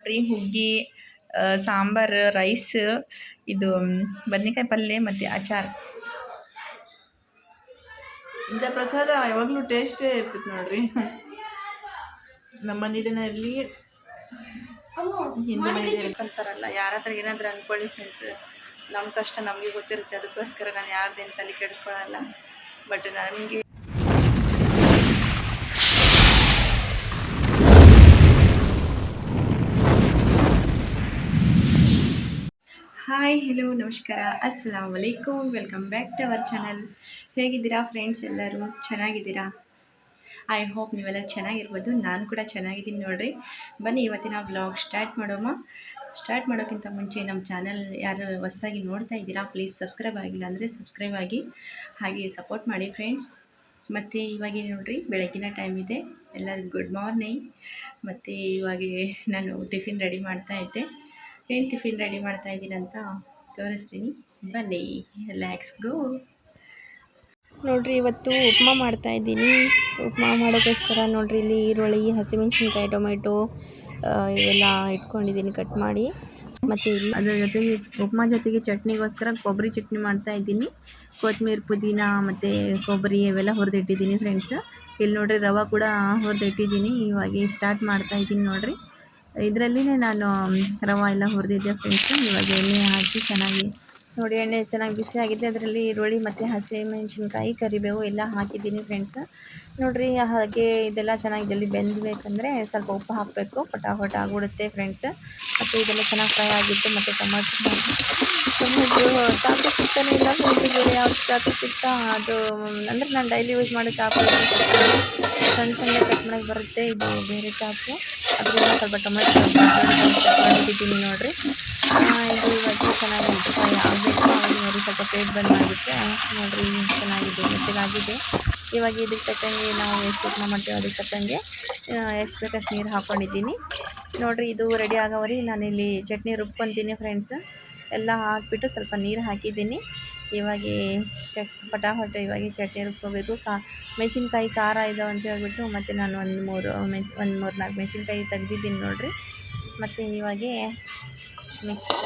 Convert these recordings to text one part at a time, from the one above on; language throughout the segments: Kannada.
ರೀ ಹುಗ್ಗಿ, ಸಾಂಬಾರು, ರೈಸ್, ಇದು ಬದ್ನೆಕಾಯಿ ಪಲ್ಯ ಮತ್ತು ಅಚಾರ. ಇಂಥ ಪ್ರಸಾದ ಯಾವಾಗಲೂ ಟೇಸ್ಟೇ ಇರ್ತದೆ ನೋಡ್ರಿ. ನಮ್ಮ ಮನೆಯಲ್ಲಿ ಹಿಂದೂ ಮನೆಯಲ್ಲಿ ಅಂತಾರಲ್ಲ, ಯಾರ ಹತ್ರ ಏನಾದರೂ ಅಂದ್ಕೊಳ್ಳಿ ಫ್ರೆಂಡ್ಸ್, ನಮ್ಮ ಕಷ್ಟ ನಮಗೆ ಗೊತ್ತಿರುತ್ತೆ. ಅದಕ್ಕೋಸ್ಕರ ನಾನು ಯಾರ್ದೇನು ತಲೆ ಕೆಡಿಸ್ಕೊಳ್ಳಲ್ಲ. ಬಟ್ ನನಗೆ ಹಾಯ್, ಹೆಲೋ, ನಮಸ್ಕಾರ, ಅಸ್ಸಲಾಮ್ ವಲೈಕುಮ್. Welcome back to our channel. ಹೇಗಿದ್ದೀರಾ ಫ್ರೆಂಡ್ಸ್? ಎಲ್ಲರೂ ಚೆನ್ನಾಗಿದ್ದೀರಾ? ಐ ಹೋಪ್ ನೀವೆಲ್ಲ ಚೆನ್ನಾಗಿರ್ಬೋದು. ನಾನು ಕೂಡ ಚೆನ್ನಾಗಿದ್ದೀನಿ ನೋಡಿರಿ. ಬನ್ನಿ ಇವತ್ತಿನ ವ್ಲಾಗ್ ಸ್ಟಾರ್ಟ್ ಮಾಡೋಕ್ಕಿಂತ ಮುಂಚೆ ನಮ್ಮ ಚಾನಲ್ ಯಾರು ಹೊಸದಾಗಿ ನೋಡ್ತಾ ಇದ್ದೀರಾ, ಪ್ಲೀಸ್ ಸಬ್ಸ್ಕ್ರೈಬ್ ಆಗಿಲ್ಲ ಅಂದರೆ ಸಬ್ಸ್ಕ್ರೈಬ್ ಆಗಿ, ಹಾಗೆ ಸಪೋರ್ಟ್ ಮಾಡಿ ಫ್ರೆಂಡ್ಸ್. ಮತ್ತು ಇವಾಗ ನೋಡಿರಿ, ಬೆಳಗಿನ ಟೈಮ್ ಇದೆ. ಎಲ್ಲರಿಗೂ ಗುಡ್ ಮಾರ್ನಿಂಗ್. ಮತ್ತು ಇವಾಗ ನಾನು ಟಿಫಿನ್ ರೆಡಿ ಮಾಡ್ತಾಯಿದ್ದೆ. ಏನು ಟಿಫಿನ್ ರೆಡಿ ಮಾಡ್ತಾಯಿದ್ದೀನಿ ಅಂತ ತೋರಿಸ್ತೀನಿ, ಬನ್ನಿ. ರಿಲ್ಯಾಕ್ಸ್ ಗೋ. ನೋಡಿರಿ, ಇವತ್ತು ಉಪ್ಮಾ ಮಾಡ್ತಾಯಿದ್ದೀನಿ. ಉಪ್ಮಾ ಮಾಡೋಕ್ಕೋಸ್ಕರ ನೋಡಿರಿ, ಇಲ್ಲಿ ಈರುಳ್ಳಿ, ಹಸಿಮೆಣ್ಸಿನ್ಕಾಯಿ, ಟೊಮೆಟೊ ಇವೆಲ್ಲ ಇಟ್ಕೊಂಡಿದ್ದೀನಿ ಕಟ್ ಮಾಡಿ. ಮತ್ತು ಇಲ್ಲಿ ಅದರ ಜೊತೆಗೆ ಉಪ್ಮಾ ಜೊತೆಗೆ ಚಟ್ನಿಗೋಸ್ಕರ ಕೊಬ್ಬರಿ ಚಟ್ನಿ ಮಾಡ್ತಾಯಿದ್ದೀನಿ. ಕೊತ್ತಂಬರಿ, ಪುದೀನ ಮತ್ತು ಕೊಬ್ಬರಿ ಇವೆಲ್ಲ ಹುರಿದಿಟ್ಟಿದ್ದೀನಿ ಫ್ರೆಂಡ್ಸ್. ಇಲ್ಲಿ ನೋಡಿರಿ, ರವೆ ಕೂಡ ಹುರಿದಿಟ್ಟಿದ್ದೀನಿ. ಇವಾಗ ಸ್ಟಾರ್ಟ್ ಮಾಡ್ತಾಯಿದ್ದೀನಿ ನೋಡಿರಿ. ಇದರಲ್ಲಿನೇ ನಾನು ರವೆ ಎಲ್ಲ ಹುರಿದಿದ್ದೆ ಫ್ರೆಂಡ್ಸ್. ಇವಾಗ ಎಣ್ಣೆ ಹಾಕಿ ಚೆನ್ನಾಗಿ ನೋಡಿ, ಎಣ್ಣೆ ಚೆನ್ನಾಗಿ ಬಿಸಿ ಆಗಿದೆ. ಅದರಲ್ಲಿ ಈರುಳ್ಳಿ ಮತ್ತು ಹಸಿಮೆಣಸಿನ್ಕಾಯಿ, ಕರಿಬೇವು ಎಲ್ಲ ಹಾಕಿದ್ದೀನಿ ಫ್ರೆಂಡ್ಸ್. ನೋಡಿರಿ, ಹಾಗೆ ಇದೆಲ್ಲ ಚೆನ್ನಾಗಿ ಜಲ್ದಿ ಬೆಂದಬೇಕಂದ್ರೆ ಸ್ವಲ್ಪ ಉಪ್ಪು ಹಾಕಬೇಕು. ಫಟಾಫಟ್ ಆಗಿಬಿಡುತ್ತೆ ಫ್ರೆಂಡ್ಸ್. ಮತ್ತು ಇದೆಲ್ಲ ಚೆನ್ನಾಗಿ ಫ್ರೈ ಆಗಿತ್ತು. ಮತ್ತು ಟೊಮೆಟೊ ಚಾಕು ಸಿಗ್ತಾನೆ ಇಲ್ಲ ಫ್ರೆಂಡ್ಸ್. ಬೇರೆ ಯಾವ್ದು ಚಾಕು ಸಿಗ್ತಾ, ಅದು ಅಂದರೆ ನಾನು ಡೈಲಿ ಯೂಸ್ ಮಾಡೋ ಚಾಕು ಸಣ್ಣ ಸಣ್ಣ ಕಟ್ ಮಾಡೋಕ್ಕೆ ಬರುತ್ತೆ. ಇದು ಬೇರೆ ಚಾಕು, ಅದರಿಂದ ಸ್ವಲ್ಪ ಟೊಮೆಟೊ ತಗೊಂಡಿದ್ದೀನಿ ನೋಡಿರಿ. ಇದು ಇವಾಗ ಚೆನ್ನಾಗಿ ಫ್ರೈ ಆಗಬೇಕು. ಆವಾಗ ನೋಡಿ ಸ್ವಲ್ಪ ಪ್ಲೇಟ್ ಬಂದ್ ಮಾಡಿಬಿಟ್ರೆ ನೋಡಿರಿ, ಚೆನ್ನಾಗಿದೆ, ಮೆತ್ತಗಾಗಿದೆ. ಇವಾಗ ಇದಕ್ಕೆ ತಕ್ಕಂಗೆ ನಾವು ಎಷ್ಟು ಉಪ್ಮಾ ಮಾಡ್ತೀವಿ ಅದಕ್ಕೆ ತಕ್ಕಂಗೆ ಎಷ್ಟು ಬೇಕಷ್ಟು ನೀರು ಹಾಕ್ಕೊಂಡಿದ್ದೀನಿ ನೋಡಿರಿ. ಇದು ರೆಡಿ ಆಗೋವರೆಗೆ ನಾನಿಲ್ಲಿ ಚಟ್ನಿ ರುಬ್ಕೊತೀನಿ ಫ್ರೆಂಡ್ಸ್. ಎಲ್ಲ ಹಾಕಿಬಿಟ್ಟು ಸ್ವಲ್ಪ ನೀರು ಹಾಕಿದ್ದೀನಿ. ಇವಾಗ ಫಟಾಫಟ್ ಇವಾಗ ಚಟ್ನಿ ರುಬ್ಕೋಬೇಕು. ಮೆಣಸಿನ್ಕಾಯಿ ಖಾರ ಇದಾವೆ ಅಂತ ಹೇಳ್ಬಿಟ್ಟು ಮತ್ತು ನಾನು ಒಂದು ಮೂರು ನಾಲ್ಕು ಮೆಣಸಿನ್ಕಾಯಿ ತೆಗ್ದಿದ್ದೀನಿ ನೋಡಿರಿ. ಮತ್ತು ಇವಾಗ ಮಿಕ್ಸ್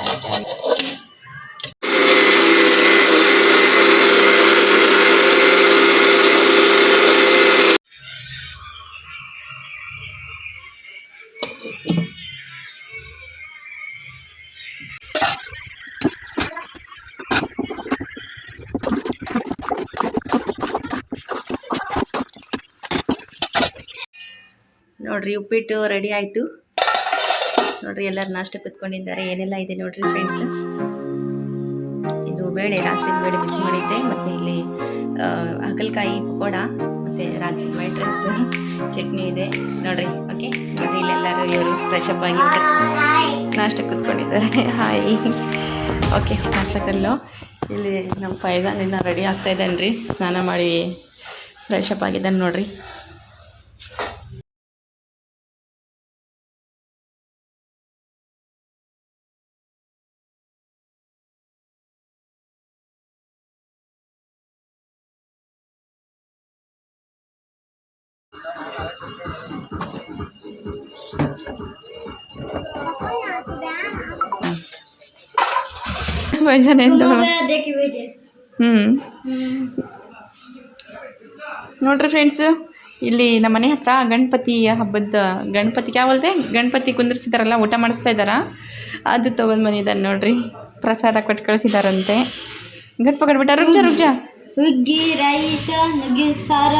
ನೋಡಿರಿ, ಉಪ್ಪಿಟ್ಟು ರೆಡಿ ಆಯಿತು ನೋಡಿರಿ. ಎಲ್ಲರೂ ನಾಷ್ಟ ಕೂತ್ಕೊಂಡಿದ್ದಾರೆ. ಏನೆಲ್ಲ ಇದೆ ನೋಡಿರಿ ಫ್ರೆಂಡ್ಸ್. ಇದು ಬೇಳೆ, ರಾತ್ರಿ ಬೇಳೆ ಬಿಸಿ ಮಾಡಿದ್ದೆ. ಮತ್ತು ಇಲ್ಲಿ ಹಾಗಲಕಾಯಿ ಪಕೋಡ ಮತ್ತು ರಾತ್ರಿ ವೈಟ್ ರೈಸ್, ಚಟ್ನಿ ಇದೆ ನೋಡಿರಿ. ಓಕೆ, ನೋಡಿರಿ, ಇಲ್ಲೆಲ್ಲರೂ ಇವರು ಫ್ರೆಶ್ ಅಪ್ ಆಗಿ ನಾಷ್ಟ ಕೂತ್ಕೊಂಡಿದ್ದಾರೆ. ಹಾಯ್. ಓಕೆ, ನಾಷ್ಟಕ್ಕಲ್ಲೂ ಇಲ್ಲಿ ನಮ್ಮ ಫೈಜಾನ್ ಇನ್ನು ರೆಡಿ ಆಗ್ತಾಯಿದ್ದಾನೆ ರೀ. ಸ್ನಾನ ಮಾಡಿ ಫ್ರೆಶ್ ಅಪ್ ಆಗಿದ್ದಾನೆ ನೋಡಿರಿ. ಫೈಜಾನ್ ಎಂದು ನೋಡ್ರಿ ಫ್ರೆಂಡ್ಸ್, ಇಲ್ಲಿ ನಮ್ಮ ಮನೆ ಹತ್ರ ಗಣಪತಿ ಹಬ್ಬದ ಗಣಪತಿ ಕುಂದಿರ್ಸಿದಾರಲ್ಲ, ಊಟ ಮಾಡಿಸ್ತಾ ಇದ್ದಾರ. ಅದು ತೊಗೊಂಡು ಬಂದಿದ್ದಾನೆ ನೋಡ್ರಿ. ಪ್ರಸಾದ ಕೊಟ್ಟು ಕಳಿಸಿದಾರಂತೆ. ಗಟ್ಪ ಕಟ್ಬಿಟ್ಟ ರುಚ ಹುಗ್ಗಿ, ರೈಸ್, ನುಗ್ಗಿ ಸಾರ,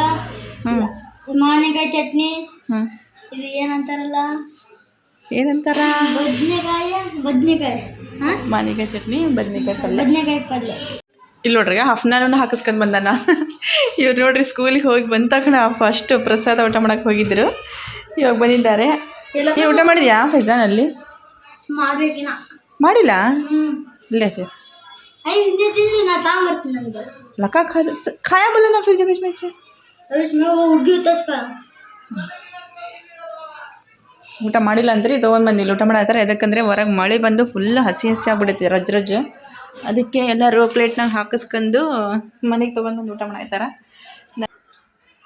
ಮಾವಿನಕಾಯಿ ಚಟ್ನಿ, ಇದು ಏನಂತಾರ ಮಾವಿನಕಾಯಿ ಚಟ್ನಿ, ಬದ್ನೆಕಾಯಿ ಪಲ್ಯ. ಇಲ್ಲಿ ನೋಡ್ರಿ, ಹಾಫ್ ಅನ್ ಅವರ್ನ ಹಾಕಿಸ್ಕೊಂಡು ಬಂದಾನ. ಇವ್ರು ನೋಡ್ರಿ, ಸ್ಕೂಲಿಗೆ ಹೋಗಿ ಬಂದ ತಕ್ಷಣ ಫಸ್ಟ್ ಪ್ರಸಾದ ಊಟ ಮಾಡಕ್ಕೆ ಹೋಗಿದ್ರು. ಇವಾಗ ಬಂದಿದ್ದಾರೆ. ನೀನು ಊಟ ಮಾಡಿದ್ಯಾ ಫೈಜಾನ್? ಅಲ್ಲಿ ಮಾಡಿಲ್ಲ. ಇಲ್ಲೇ लका खाया बोला ना फिर जब इसमें ಊಟ ಮಾಡಿಲ್ಲ ಅಂದ್ರಿ, ತೊಗೊಂಡು ಬಂದಿಲ್ಲ. ಊಟ ಮಾಡತ್ತಾರೆ. ಯಾಕಂದರೆ ಹೊರಗೆ ಮಳೆ ಬಂದು ಫುಲ್ ಹಸಿ ಆಗ್ಬಿಡೈತಿ, ರಜ್ಜು. ಅದಕ್ಕೆ ಎಲ್ಲರೂ ಪ್ಲೇಟ್ನಾಗ ಹಾಕಿಸ್ಕೊಂಡು ಮನೆಗೆ ತೊಗೊಂಡು ಊಟ ಮಾಡಾಯ್ತಾರ.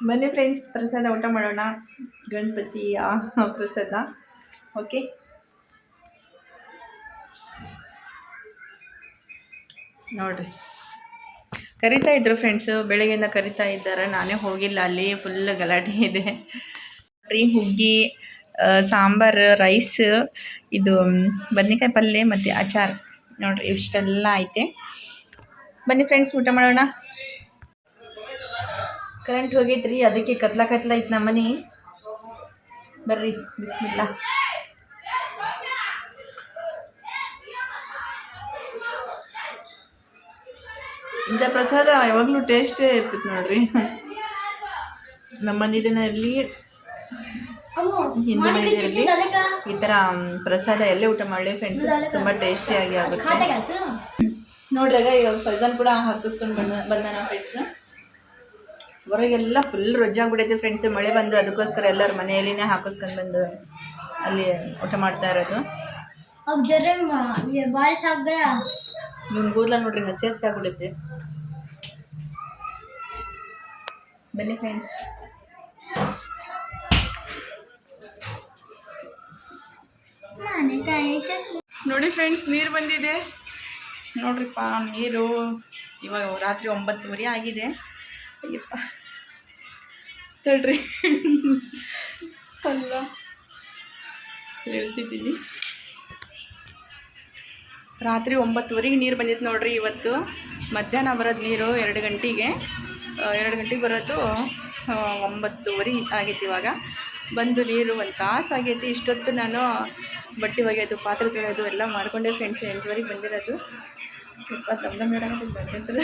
ಬನ್ನಿ ಫ್ರೆಂಡ್ಸ್, ಪ್ರಸಾದ ಊಟ ಮಾಡೋಣ. ಗಣಪತಿಯ ಪ್ರಸಾದ. ಓಕೆ, ನೋಡಿರಿ ಕರಿತಾ ಇದ್ರು ಫ್ರೆಂಡ್ಸು, ಬೆಳಗ್ಗೆಯಿಂದ ಕರಿತಾ ಇದ್ದಾರೆ. ನಾನೇ ಹೋಗಿಲ್ಲ, ಅಲ್ಲಿ ಫುಲ್ ಗಲಾಟೆ ಇದೆ. ಹುಗ್ಗಿ, ಸಾಂಬಾರು, ರೈಸ್, ಇದು ಬದ್ನೆಕಾಯಿ ಪಲ್ಯ ಮತ್ತು ಅಚಾರ ನೋಡಿರಿ, ಇಷ್ಟೆಲ್ಲ ಐತೆ. ಬನ್ನಿ ಫ್ರೆಂಡ್ಸ್, ಊಟ ಮಾಡೋಣ. ಕರೆಂಟ್ ಹೋಗೈತ್ರಿ, ಅದಕ್ಕೆ ಕತ್ಲ ಐತೆ ನಮ್ಮನೆ. ಬರ್ರಿ, ಬಿಸ್ಮಿಲ್ಲ. ಇಂಥ ಪ್ರಸಾದ ಯಾವಾಗಲೂ ಟೇಸ್ಟೇ ಇರ್ತೈತೆ ನೋಡ್ರಿ. ನಮ್ಮ ಮನೆಯಲ್ಲಿ ಹಿಂದೂ ಮನೆಯಲ್ಲಿ ಈ ಥರ ಪ್ರಸಾದ ಎಲ್ಲೇ ಊಟ ಮಾಡಲಿ ಫ್ರೆಂಡ್ಸ್, ತುಂಬ ಟೇಸ್ಟಿಯಾಗಿ ಆಗುತ್ತೆ. ನೋಡ್ರಾಗ ಇವಾಗ ಫೈಜಾನ್ ಕೂಡ ಹಾಕಿಸ್ಕೊಂಡು ಬಂದಾನ ಫ್ರೆಂಡ್ಸ್. ಹೊರಗೆಲ್ಲ ಫುಲ್ ರೊಜ್ಜಾಗ್ಬಿಡೈತೆ ಫ್ರೆಂಡ್ಸ್, ಮಳೆ ಬಂದು. ಅದಕ್ಕೋಸ್ಕರ ಎಲ್ಲರೂ ಮನೆಯಲ್ಲಿನೇ ಹಾಕಿಸ್ಕೊಂಡು ಬಂದು ಅಲ್ಲಿ ಊಟ ಮಾಡ್ತಾ ಇರೋದು. ನಿಮ್ಮ ಕೂದಲ ನೋಡ್ರಿ ಹಸಿ ಹಸಿ ಆಗ್ಬಿಡುತ್ತೆ. ಬನ್ನಿ ಫ್ರೆಂಡ್ಸ್. ನೋಡಿ ಫ್ರೆಂಡ್ಸ್, ನೀರು ಬಂದಿದೆ ನೋಡ್ರಿಪ್ಪ. ನೀರು ಇವಾಗ ರಾತ್ರಿ 9:30 ಆಗಿದೆ. ಅಯ್ಯಪ್ಪ ತಡ್ರಿ, ಅಲ್ಲ ಹೇಳ್ತಿದ್ದೀನಿ. ರಾತ್ರಿ 9:30ಗೆ ನೀರು ಬಂದಿತ್ತು ನೋಡ್ರಿ. ಇವತ್ತು ಮಧ್ಯಾಹ್ನ ಬರೋದು ನೀರು 2 ಗಂಟೆಗೆ. 2 ಗಂಟೆಗೆ ಬರೋದು 9:30 ಆಗೈತಿ. ಇವಾಗ ಬಂದು ನೀರು 1 ತಾಸು ಆಗೈತಿ. ಇಷ್ಟೊತ್ತು ನಾನು ಬಟ್ಟೆ ಒಗೆಯೋದು, ಪಾತ್ರೆ ತೊಳೆಯೋದು ಎಲ್ಲ ಮಾಡಿಕೊಂಡೆ ಫ್ರೆಂಡ್ಸ್. 8:00ಗೆ ಬಂದಿರೋದು. ದಮ್ ಹೇಳೋದು ಬಂದಿರ್ತಾರೆ.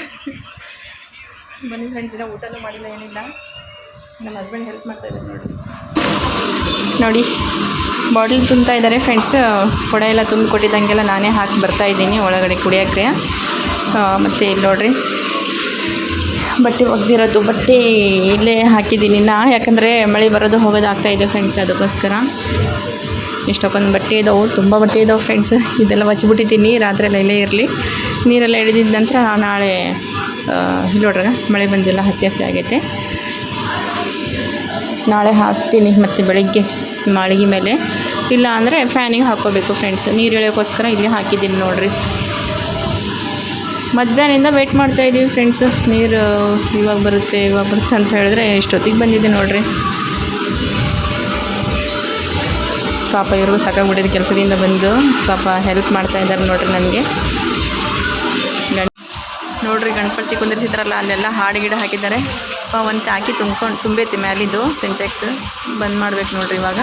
ಬನ್ನಿ ಫ್ರೆಂಡ್ಸ್, ದಿನ ಊಟನೂ ಮಾಡಿಲ್ಲ, ಏನಿಲ್ಲ. ನಮ್ಮ ಹಸ್ಬೆಂಡ್ ಹೆಲ್ಪ್ ಮಾಡ್ತಾಯಿದ್ದಾರೆ ನೋಡಿ. ಬಾಟಲ್ ತುಂಬ್ತಾ ಇದ್ದಾರೆ ಫ್ರೆಂಡ್ಸ್. ಕೊಡ ಎಲ್ಲ ತುಂಬಿ ಕೊಟ್ಟಿದ್ದಂಗೆಲ್ಲ ನಾನೇ ಹಾಕಿ ಬರ್ತಾಯಿದ್ದೀನಿ ಒಳಗಡೆ ಕುಡಿಯೋಕ್ಕೆ. ಮತ್ತು ಇಲ್ಲಿ ನೋಡಿರಿ, ಬಟ್ಟೆ ಒಗೆದಿರೋದು, ಬಟ್ಟೆ ಇಲ್ಲೇ ಹಾಕಿದ್ದೀನಿ ನಾ, ಯಾಕಂದರೆ ಮಳೆ ಬರೋದು ಹೋಗೋದು ಆಗ್ತಾಯಿದೆ ಫ್ರೆಂಡ್ಸ್. ಅದಕ್ಕೋಸ್ಕರ ಇಷ್ಟೊಂದು ಬಟ್ಟೆ ಇದ್ದಾವೆ, ತುಂಬ ಬಟ್ಟೆ ಇದ್ದಾವೆ ಫ್ರೆಂಡ್ಸ್. ಇದೆಲ್ಲ ಹಚ್ಬಿಟ್ಟಿದ್ದೀನಿ, ರಾತ್ರಿ ಎಲ್ಲ ಇಲ್ಲೇ ಇರಲಿ. ನೀರೆಲ್ಲ ಇಳಿದಿದ್ದ ನಂತರ ನಾಳೆ ನೋಡ್ರಿ, ಮಳೆ ಬಂದಿಲ್ಲ, ಹಸಿ ಹಸಿ ಆಗೈತೆ. ನಾಳೆ ಹಾಕ್ತೀನಿ ಮತ್ತು ಬೆಳಿಗ್ಗೆ ಮಾಳಿಗೆ ಮೇಲೆ, ಇಲ್ಲ ಅಂದರೆ ಫ್ಯಾನಿಗೆ ಹಾಕ್ಕೋಬೇಕು ಫ್ರೆಂಡ್ಸ್. ನೀರು ಇಳಿಯೋಕ್ಕೋಸ್ಕರ ಇಲ್ಲಿ ಹಾಕಿದ್ದೀನಿ ನೋಡಿರಿ. ಮಧ್ಯಾಹ್ನದಿಂದ ವೆಯ್ಟ್ ಮಾಡ್ತಾಯಿದ್ದೀವಿ ಫ್ರೆಂಡ್ಸು. ನೀರು ಇವಾಗ ಬರುತ್ತೆ ಅಂತ ಹೇಳಿದ್ರೆ ಇಷ್ಟೊತ್ತಿಗೆ ಬಂದಿದೆ ನೋಡಿರಿ. ಪಾಪ ಇವ್ರಿಗೂ ಸಾಕಾಗ್ಬಿಟ್ಟಿದೆ ಕೆಲಸದಿಂದ ಬಂದು. ಪಾಪ ಹೆಲ್ಪ್ ಮಾಡ್ತಾಯಿದ್ದಾರೆ ನೋಡಿರಿ ನನಗೆ. ನೋಡಿರಿ, ಗಣಪತಿ ಕುಂದಿರ್ಸಿದ್ರಲ್ಲ, ಅಲ್ಲೆಲ್ಲ ಹಾಡು ಗಿಡ ಹಾಕಿದ್ದಾರೆ. ಒಂದು ಟಾಕಿ ತುಂಬೈತಿ ಮ್ಯಾಲಿದ್ದು ಸಿಂಟೆಕ್ಸ್. ಬಂದ್ ಮಾಡ್ಬೇಕು ನೋಡಿರಿ ಇವಾಗ.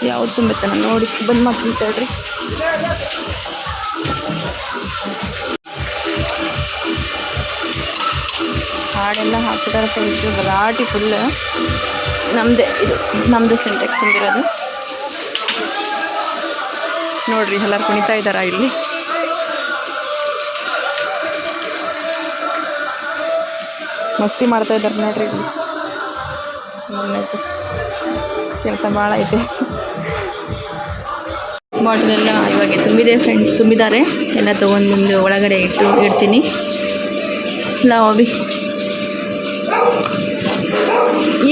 ಯಾವ್ದು ತುಂಬೈತೆ ನಾನು ನೋಡಿ ಬಂದ್ ಮಾಡ್ತೀನಿ ತಡ್ರಿ. ಹಾಡೆಲ್ಲ ಹಾಕಿದ್ದಾರೆ ಫ್ರೆಂಡ್ಸು, ಗಲಾಟೆ ಫುಲ್. ನಮ್ಮದು ಸಿಂಟೆಕ್ಸ್ ತುಂಬಿರೋದು ನೋಡಿರಿ. ಎಲ್ಲರೂ ಕುಣಿತಾ ಇದ್ದಾರಾ ಇಲ್ಲಿ. ಮಸ್ತಿ ಮಾಡ್ತಾ ಇದ್ದಾರೆ ನೋಡ್ರಿ. ಕೆಲಸ ಭಾಳ ಐತೆ. ಬಾಟಲೆಲ್ಲ ಇವಾಗ ತುಂಬಿದ್ದಾರೆ. ಎಲ್ಲ ತೊಗೊಂಡು ಒಳಗಡೆ ಇಡ್ತೀನಿ. ಲಾವ್ ಅಭಿ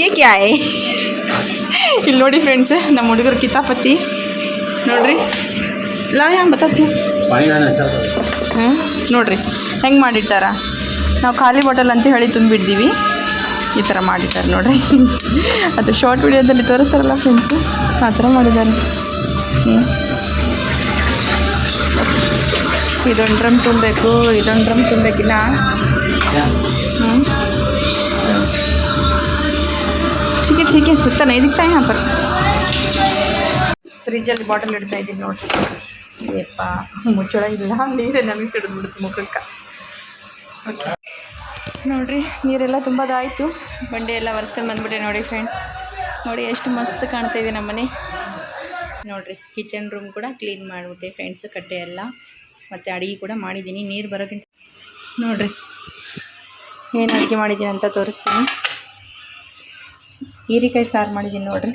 ಏಕೆ ಆಯ್ ಇಲ್ಲಿ ನೋಡಿ ಫ್ರೆಂಡ್ಸ್, ನಮ್ಮ ಹುಡುಗರು ಕಿತಾಪತಿ ನೋಡ್ರಿ. ಲಾವ್ ಹೆಂಗೆ ಬತ್ತತ್ತಿ ನೋಡ್ರಿ ಹೆಂಗೆ ಮಾಡಿಟ್ಟಾರ. ನಾವು ಖಾಲಿ ಬಾಟಲ್ ಅಂತ ಹೇಳಿ ತುಂಬಿಡ್ತೀವಿ, ಈ ಥರ ಮಾಡಿದ್ದಾರೆ ನೋಡ್ರಿ. ಅದು ಶಾರ್ಟ್ ವಿಡಿಯೋದಲ್ಲಿ ತೋರಿಸ್ತಾರಲ್ಲ ಫ್ರೆಂಡ್ಸು, ಆ ಥರ ಮಾಡಿದ್ದಾರೆ. ಇದೊಂದು ಡ್ರಮ್ ತುಂಬಬೇಕು, ಇದೊಂದು ಡ್ರಮ್ ತುಂಬಬೇಕಿನ್ನ. ठीक है कुछ नहीं दिखता है यहाँ पर. ಫ್ರಿಜ್ಜಲ್ಲಿ ಬಾಟಲ್ ಇಡ್ತಾ ಇದ್ದೀನಿ ನೋಡಿರಿ. ಏಪ್ಪ ಮುಚ್ಚಳ ಇಲ್ಲ, ನೀರೇ ನಮಗೆ ಸಿಡಿದ್ಬಿಡುತ್ತೆ ಮುಖಕ್ಕೆ. ಓಕೆ ನೋಡಿರಿ, ನೀರೆಲ್ಲ ತುಂಬದಾಯಿತು. ಬಂಡೆ ಎಲ್ಲ ಒರೆಸ್ಕೊಂಡು ಬಂದುಬಿಟ್ಟೆ ನೋಡಿ ಫ್ರೆಂಡ್ಸ್. ನೋಡಿ ಎಷ್ಟು ಮಸ್ತ್ ಕಾಣ್ತಾಯಿದೆ ನಮ್ಮ ಮನೆ ನೋಡಿರಿ. ಕಿಚನ್ ರೂಮ್ ಕೂಡ ಕ್ಲೀನ್ ಮಾಡಿಬಿಟ್ಟೆ ಫ್ರೆಂಡ್ಸ್, ಕಟ್ಟೆ ಎಲ್ಲ. ಮತ್ತು ಅಡುಗೆ ಕೂಡ ಮಾಡಿದ್ದೀನಿ. ನೀರು ಬರೋಕ್ಕಿಂತ ನೋಡಿರಿ ಏನು ಅಡುಗೆ ಮಾಡಿದ್ದೀನಿ ಅಂತ ತೋರಿಸ್ತೀನಿ. ಹೀರೆಕಾಯಿ ಸಾರು ಮಾಡಿದ್ದೀನಿ ನೋಡಿರಿ.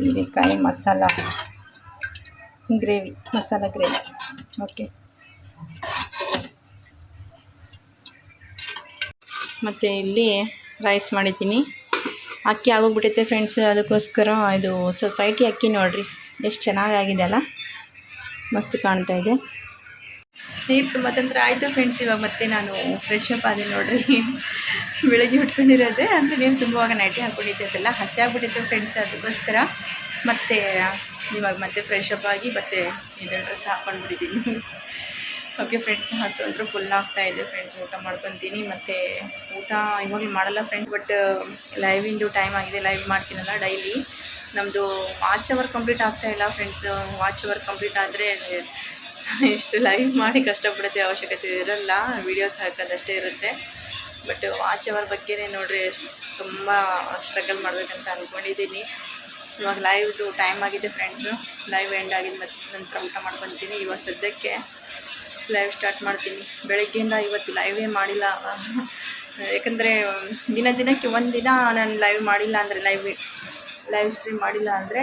ಹೀರೆಕಾಯಿ ಮಸಾಲ ಗ್ರೇವಿ. ಓಕೆ. ಮತ್ತು ಇಲ್ಲಿ ರೈಸ್ ಮಾಡಿದ್ದೀನಿ. ಅಕ್ಕಿ ಆಗೋಗ್ಬಿಟ್ಟೈತೆ ಫ್ರೆಂಡ್ಸ್, ಅದಕ್ಕೋಸ್ಕರ ಇದು ಸೊಸೈಟಿ ಅಕ್ಕಿ ನೋಡಿರಿ ಎಷ್ಟು ಚೆನ್ನಾಗಾಗಿದೆ ಅಲ್ಲ, ಮಸ್ತ್ ಕಾಣ್ತಾ ಇದೆ. ನೀರು ತುಂಬ ತಂದ್ರೆ ಆಯಿತು ಫ್ರೆಂಡ್ಸ್. ಇವಾಗ ಮತ್ತೆ ನಾನು ಫ್ರೆಶ್ ಅಪ್ ಆದೆ ನೋಡ್ರಿ. ಬೆಳಗ್ಗೆ ಉಟ್ಕೊಂಡಿರೋದೆ ಅಂದರೆ ನೀರು ತುಂಬುವಾಗ ನೈಟಿ ಹಾಕ್ಕೊಂಡಿದ್ದೆ, ಅದೆಲ್ಲ ಹಸಿ ಆಗ್ಬಿಟ್ಟಿತ್ತು ಫ್ರೆಂಡ್ಸ್. ಅದಕ್ಕೋಸ್ಕರ ಮತ್ತೆ ಇವಾಗ ಮತ್ತೆ ಫ್ರೆಶ್ ಅಪ್ ಆಗಿ ಮತ್ತೆ ಇದು ಡ್ರೆಸ್ ಹಾಕ್ಕೊಂಡ್ಬಿಟ್ಟಿದ್ದೀನಿ. ಓಕೆ ಫ್ರೆಂಡ್ಸ್, ಹಸು ಅಂತೂ ಫುಲ್ ಆಗ್ತಾಯಿದೆ ಫ್ರೆಂಡ್ಸ್. ಊಟ ಮಾಡ್ಕೊತೀನಿ, ಮತ್ತು ಊಟ ಇವಾಗಲೂ ಮಾಡಲ್ಲ ಫ್ರೆಂಡ್ಸ್. ಬಟ್ ಲೈವಿಂದು ಟೈಮ್ ಆಗಿದೆ, ಲೈವ್ ಮಾಡ್ತೀನಲ್ಲ ಡೈಲಿ. ನಮ್ಮದು ವಾಚ್ ಅವರ್ ಕಂಪ್ಲೀಟ್ ಆಗ್ತಾಯಿಲ್ಲ ಫ್ರೆಂಡ್ಸ್. ವಾಚ್ ಅವರ್ ಕಂಪ್ಲೀಟ್ ಆದರೆ ಇಷ್ಟು ಲೈವ್ ಮಾಡಿ ಕಷ್ಟಪಡೋದೇ ಅವಶ್ಯಕತೆ ಇರಲ್ಲ, ವೀಡಿಯೋಸ್ ಹಾಕೋದಷ್ಟೇ ಇರುತ್ತೆ. ಬಟ್ ವಾಚ್ ಅವರ್ ಬಗ್ಗೆನೇ ನೋಡಿರಿ ತುಂಬ ಸ್ಟ್ರಗಲ್ ಮಾಡಬೇಕಂತ ಅಂದ್ಕೊಂಡಿದ್ದೀನಿ. ಇವಾಗ ಲೈವ್ದು ಟೈಮ್ ಆಗಿದೆ ಫ್ರೆಂಡ್ಸು. ಲೈವ್ ಎಂಡ್ ಆಗಿದ ಮತ್ತು ನಂತರ ಊಟ ಮಾಡ್ಕೊತೀನಿ. ಇವಾಗ ಸದ್ಯಕ್ಕೆ ಲೈವ್ ಸ್ಟಾರ್ಟ್ ಮಾಡ್ತೀನಿ. ಬೆಳಗ್ಗೆಯಿಂದ ಇವತ್ತು ಲೈವೇ ಮಾಡಿಲ್ಲ, ಯಾಕಂದರೆ ದಿನಕ್ಕೆ ಒಂದಿನ ನಾನು ಲೈವ್ ಮಾಡಿಲ್ಲ ಅಂದರೆ ಲೈವ್ ಸ್ಟ್ರೀಮ್ ಮಾಡಿಲ್ಲ ಅಂದರೆ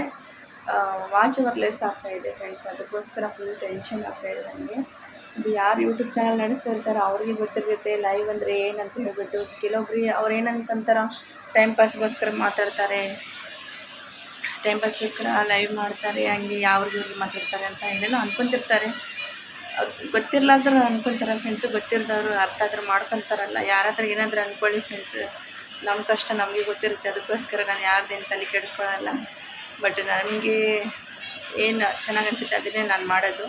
ವಾಚ್ ಅವರ್ ಲೆಸ್ ಆಗ್ತಾಯಿದೆ ಫ್ರೆಂಡ್ಸ್. ಅದಕ್ಕೋಸ್ಕರ ಫುಲ್ ಟೆನ್ಷನ್ ಆಗ್ತಾಯಿದೆ ನನಗೆ. ಇದು ಯಾರು ಯೂಟ್ಯೂಬ್ ಚಾನಲ್ ನಡೆಸ್ತಾ ಇರ್ತಾರೋ ಅವ್ರಿಗೆ ಗೊತ್ತಿರುತ್ತೆ ಲೈವ್ ಅಂದರೆ ಏನಂತ ಹೇಳ್ಬಿಟ್ಟು. ಕೆಲವೊಬ್ರು ಅವ್ರು ಏನಂತಂತಾರೆ, ಟೈಮ್ ಪಾಸ್ಗೋಸ್ಕರ ಮಾತಾಡ್ತಾರೆ, ಟೈಮ್ ಪಾಸ್ಗೋಸ್ಕರ ಲೈವ್ ಮಾಡ್ತಾರೆ, ಹಂಗೆ ಯಾವ್ರಿಗೆ ಮಾತಾಡ್ತಾರೆ ಅಂತ ಏನೆಲ್ಲ ಅಂದ್ಕೊತಿರ್ತಾರೆ. ಗೊತ್ತಿರಲಾರ್ದ್ರೆ ಅಂದ್ಕೊತಾರೆ ಫ್ರೆಂಡ್ಸು. ಗೊತ್ತಿರೋದವ್ರು ಅರ್ಥ ಆದ್ರೆ ಮಾಡ್ಕೊತಾರಲ್ಲ. ಯಾರಾದ್ರೂ ಏನಾದರೂ ಅಂದ್ಕೊಳ್ಳಿ ಫ್ರೆಂಡ್ಸ್, ನಮ್ಮ ಕಷ್ಟ ನಮಗೆ ಗೊತ್ತಿರುತ್ತೆ. ಅದಕ್ಕೋಸ್ಕರ ನಾನು ಯಾರ್ದೇನು ತಲೆ ಕೆಡಿಸ್ಕೊಳ್ಳಲ್ಲ. ಬಟ್ ನನಗೆ ಏನು ಚೆನ್ನಾಗಿ ಅನಿಸುತ್ತೆ ಅದನ್ನೇ ನಾನು ಮಾಡೋದು.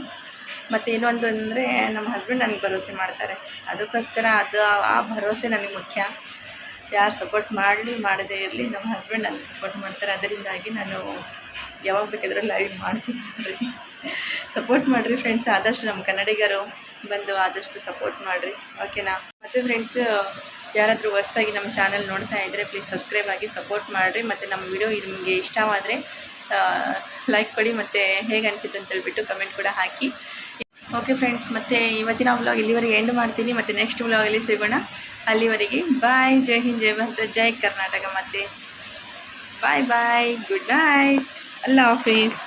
ಮತ್ತು ಇನ್ನೊಂದು ಅಂದರೆ ನಮ್ಮ ಹಸ್ಬೆಂಡ್ ನನಗೆ ಭರವಸೆ ಮಾಡ್ತಾರೆ. ಅದಕ್ಕೋಸ್ಕರ ಆ ಭರವಸೆ ನನಗೆ ಮುಖ್ಯ. ಯಾರು ಸಪೋರ್ಟ್ ಮಾಡಲಿ ಮಾಡದೇ ಇರಲಿ, ನಮ್ಮ ಹಸ್ಬೆಂಡ್ ನನಗೆ ಸಪೋರ್ಟ್ ಮಾಡ್ತಾರೆ. ಅದರಿಂದಾಗಿ ನಾನು ಯಾವಾಗ ಬೇಕಾದರೂ ಲೈವ್ ಮಾಡ್ತೀನಿ ನೋಡ್ರಿ. ಸಪೋರ್ಟ್ ಮಾಡಿರಿ ಫ್ರೆಂಡ್ಸ್. ಆದಷ್ಟು ನಮ್ಮ ಕನ್ನಡಿಗರು ಬಂದು ಆದಷ್ಟು ಸಪೋರ್ಟ್ ಮಾಡಿರಿ, ಓಕೆನಾ. ಮತ್ತು ಫ್ರೆಂಡ್ಸ್, ಯಾರಾದರೂ ಹೊಸ್ದಾಗಿ ನಮ್ಮ ಚಾನಲ್ ನೋಡ್ತಾ ಇದ್ದರೆ ಪ್ಲೀಸ್ ಸಬ್ಸ್ಕ್ರೈಬ್ ಆಗಿ ಸಪೋರ್ಟ್ ಮಾಡಿರಿ. ಮತ್ತು ನಮ್ಮ ವಿಡಿಯೋ ನಿಮಗೆ ಇಷ್ಟವಾದರೆ ಲೈಕ್ ಕೊಡಿ, ಮತ್ತು ಹೇಗೆ ಅನಿಸುತ್ತೆ ಅಂತ ಹೇಳ್ಬಿಟ್ಟು ಕಮೆಂಟ್ ಕೂಡ ಹಾಕಿ. ಓಕೆ ಫ್ರೆಂಡ್ಸ್, ಮತ್ತು ಇವತ್ತಿನ ವ್ಲಾಗ್ ಇಲ್ಲಿವರೆಗೆ ಎಂಡ್ ಮಾಡ್ತೀನಿ. ಮತ್ತು ನೆಕ್ಸ್ಟ್ ವ್ಲಾಗಲ್ಲಿ ಸಿಗೋಣ. ಅಲ್ಲಿವರೆಗೆ ಬಾಯ್. ಜೈ ಹಿಂದ್, ಜೈ ಭಾರತ, ಜೈ ಕರ್ನಾಟಕ. ಮತ್ತು ಬಾಯ್ ಬಾಯ್, ಗುಡ್ ನೈಟ್, ಅಲ್ಲಾ ಹಾಫೀಸ್.